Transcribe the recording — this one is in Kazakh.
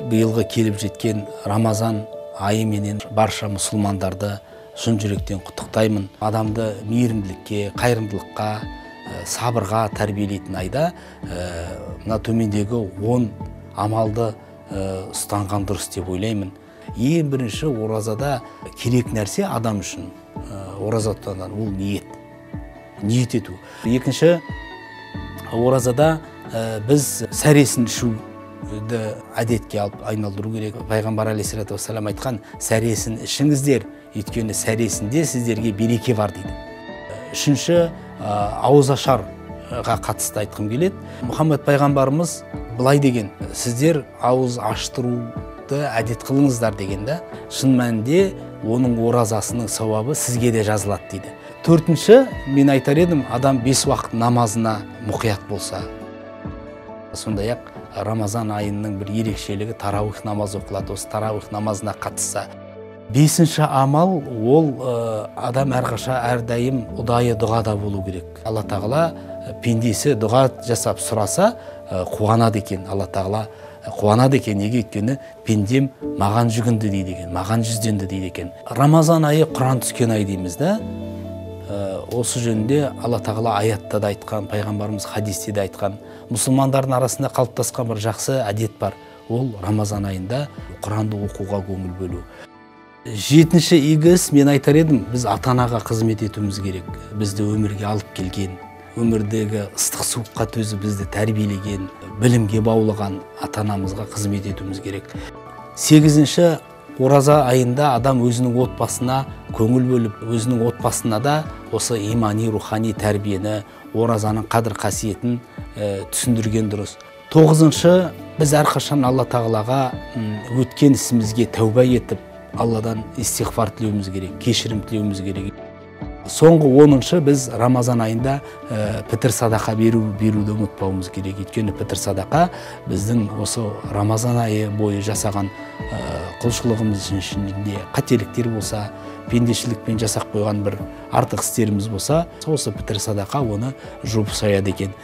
Быйылғы келіп жеткен Рамазан айы менен барша мұсылмандарды шын жүректен құттықтаймын. Адамды мейірімділікке, қайырымдылыққа, сабырға тәрбиелейтін айда мына төмендегі 10 амалды ұстанған дұрыс деп ойлаймын. Ең бірінші, оразада керек нәрсе адам үшін ораза тұтудан ол ниет ету. Екінші, оразада біз сәресін ішуді әдетке алып айналдыру керек. Пайғамбар алейхиссалату вассалам айтқан, сәресін ішіңіздер, өйткені сәресінде сіздерге береке бар дейді. Үшінші, ауызашарға қатысты айтқым келеді. Мұхаммед пайғамбарымыз былай деген, сіздер ауыз аштыруды әдет қылыңыздар дегенде, шын мәнінде оның оразасының сауабы сізге де жазылады дейді. Төртінші, мен айтар едім, адам 5 уақыт намазына мұқият болса. Сондай-ақ Рамазан айының бір ерекшелігі тарауих намаз оқылады, осы тарауих намазына қатысса. Бесінші амал, ол адам әрқаша әрдайым ұдайы дұғада болу керек. Алла тағала пендесі дұға жасап сұраса, қуанады екен. Алла тағала қуанады екен, неге? Өйткені пендем маған жүгінді дейді екен, маған жүзденді дейді екен. Рамазан айы Құран түскен ай дейміз да. Осы жөнінде Алла тағала аятта да айтқан, пайғамбарымыз хадисте де айтқан, мұсылмандардың арасында қалыптасқан бір жақсы әдет бар. Ол Рамазан айында Құранды оқуға көңіл бөлу. Жетінші игі іс, мен айтар едім, біз ата-анаға қызмет етуіміз керек. Бізді өмірге алып келген, өмірдегі ыстық суыққа төзіп бізді тәрбиелеген, білімге баулыған ата-анамызға қызмет етуіміз керек. Сегізінші, ораза айында адам өзінің отбасына көңіл бөліп, өзінің отбасына да осы имани, рухани тәрбиені, оразаның қадір қасиетін түсіндірген дұрыс. Тоғызыншы, біз әрқашан Алла тағалаға өткен ісімізге тәуба етіп, Алладан истиғфар тілеуіміз керек, кешірім тілеуіміз керек. Соңғы 10-шы, біз Рамазан айында пітір садақа беруді ұмытпауымыз керек. Өйткені пітір садақа біздің осы Рамазан айы бойы жасаған құлшылығымыз ішінде қателіктер болса, пендешілікпен жасап қойған бір артық істеріміз болса, осы пітір садақа оны жуып шаяды екен.